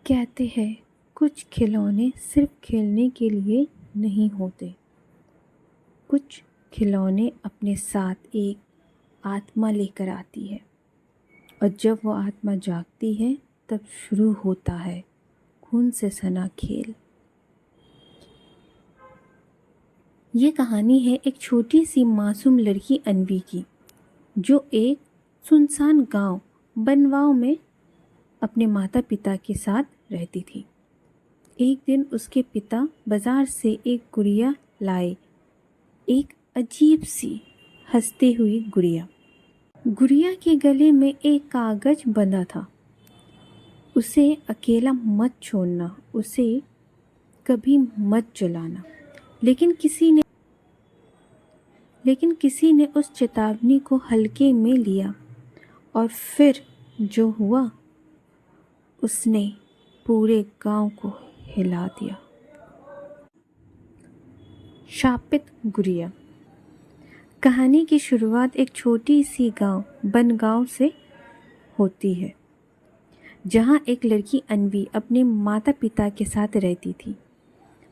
कहते हैं कुछ खिलौने सिर्फ खेलने के लिए नहीं होते। कुछ खिलौने अपने साथ एक आत्मा लेकर आती है और जब वो आत्मा जागती है तब शुरू होता है खून से सना खेल। ये कहानी है एक छोटी सी मासूम लड़की अन्वी की, जो एक सुनसान गांव बनवाओ में अपने माता पिता के साथ रहती थी। एक दिन उसके पिता बाजार से एक गुड़िया लाए, एक अजीब सी हंसती हुई गुड़िया। गुड़िया के गले में एक कागज बंधा था। उसे अकेला मत छोड़ना, उसे कभी मत जलाना। लेकिन किसी ने उस चेतावनी को हल्के में लिया और फिर जो हुआ उसने पूरे गांव को हिला दिया। शापित गुड़िया। कहानी की शुरुआत एक छोटी सी बनगांव से होती है, जहां एक लड़की अन्वी अपने माता पिता के साथ रहती थी।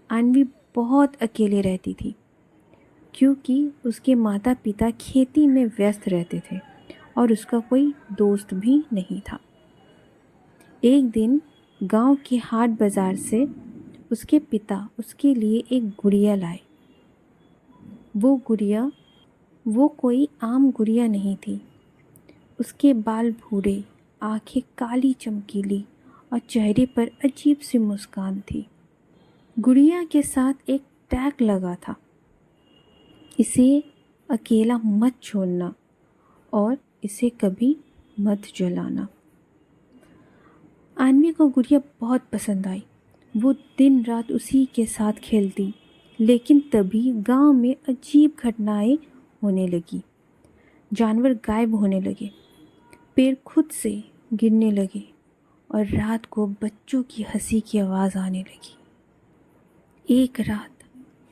अन्वी बहुत अकेले रहती थी क्योंकि उसके माता पिता खेती में व्यस्त रहते थे और उसका कोई दोस्त भी नहीं था। एक दिन गांव के हाट बाजार से उसके पिता उसके लिए एक गुड़िया लाए। वो कोई आम गुड़िया नहीं थी। उसके बाल भूरे, आंखें काली चमकीली और चेहरे पर अजीब सी मुस्कान थी। गुड़िया के साथ एक टैग लगा था, इसे अकेला मत छोड़ना और इसे कभी मत जलाना। अन्वी को गुड़िया बहुत पसंद आई। वो दिन रात उसी के साथ खेलती, लेकिन तभी गांव में अजीब घटनाएं होने लगी। जानवर गायब होने लगे, पेड़ खुद से गिरने लगे और रात को बच्चों की हंसी की आवाज़ आने लगी। एक रात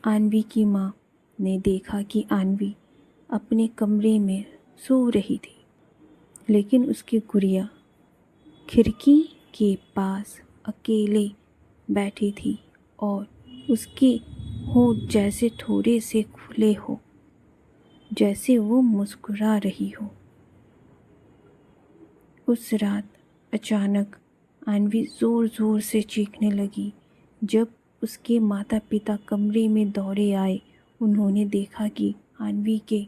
अन्वी की माँ ने देखा कि अन्वी अपने कमरे में सो रही थी, लेकिन उसकी गुड़िया खिड़की के पास अकेले बैठी थी और उसके होंठ जैसे थोड़े से खुले हो, जैसे वो मुस्कुरा रही हो। उस रात अचानक अन्वी ज़ोर ज़ोर से चीखने लगी। जब उसके माता पिता कमरे में दौड़े आए, उन्होंने देखा कि अन्वी के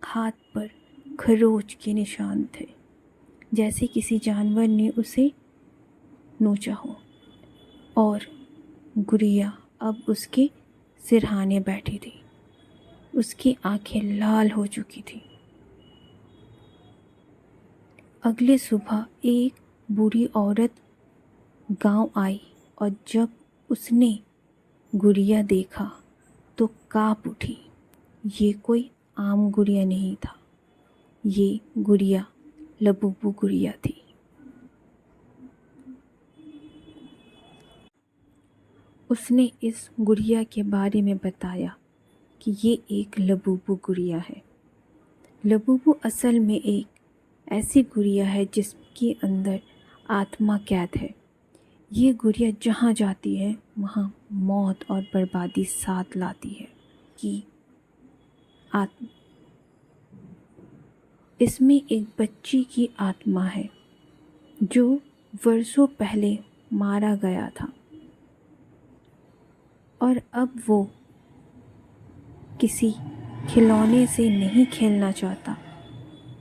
हाथ पर खरोंच के निशान थे, जैसे किसी जानवर ने उसे नोचा हो। और गुड़िया अब उसके सिरहाने बैठी थी। उसकी आंखें लाल हो चुकी थी। अगले सुबह एक बूढ़ी औरत गांव आई और जब उसने गुड़िया देखा तो कांप उठी। ये कोई आम गुड़िया नहीं था, ये गुड़िया लबूबू गुड़िया थी। उसने इस गुड़िया के बारे में बताया कि ये एक लबूबू गुड़िया है। लबूबू असल में एक ऐसी गुड़िया है जिसके अंदर आत्मा कैद है। ये गुड़िया जहाँ जाती है वहाँ मौत और बर्बादी साथ लाती है। कि इसमें एक बच्ची की आत्मा है जो वर्षों पहले मारा गया था और अब वो किसी खिलौने से नहीं खेलना चाहता,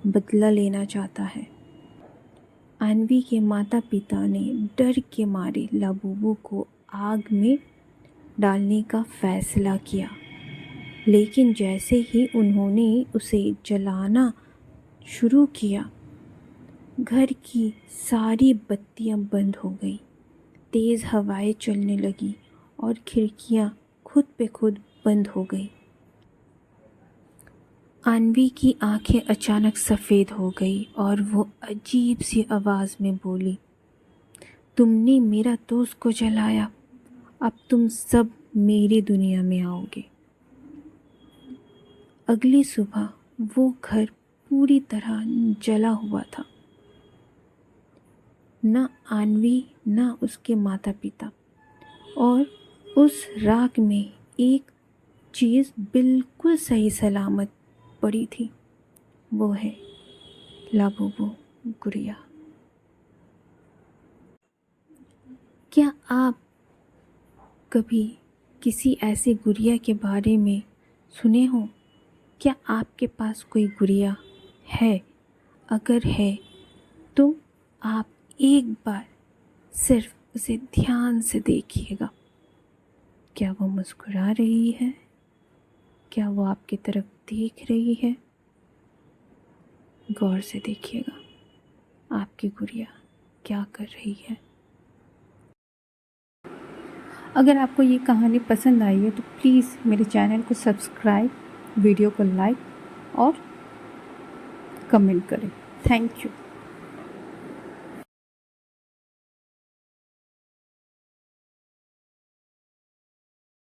बदला लेना चाहता है। अन्वी के माता पिता ने डर के मारे लबूबू को आग में डालने का फैसला किया, लेकिन जैसे ही उन्होंने उसे जलाना शुरू किया, घर की सारी बत्तियां बंद हो गई, तेज़ हवाएं चलने लगी और खिड़कियां खुद पे खुद बंद हो गई। अन्वी की आंखें अचानक सफ़ेद हो गई और वो अजीब सी आवाज़ में बोली, तुमने मेरा दोस्त को जलाया, अब तुम सब मेरी दुनिया में आओगे। अगली सुबह वो घर पूरी तरह जला हुआ था। न आन्वी न उसके माता पिता। और उस राख में एक चीज़ बिल्कुल सही सलामत पड़ी थी, वो है लाबूबू गुड़िया। क्या आप कभी किसी ऐसी गुड़िया के बारे में सुने हो? क्या आपके पास कोई गुड़िया है? अगर है तो आप एक बार सिर्फ उसे ध्यान से देखिएगा। क्या वो मुस्कुरा रही है? क्या वो आपकी तरफ देख रही है? गौर से देखिएगा आपकी गुड़िया क्या कर रही है। अगर आपको ये कहानी पसंद आई है तो प्लीज़ मेरे चैनल को सब्सक्राइब, वीडियो को लाइक और कमेंट करें। Thank you.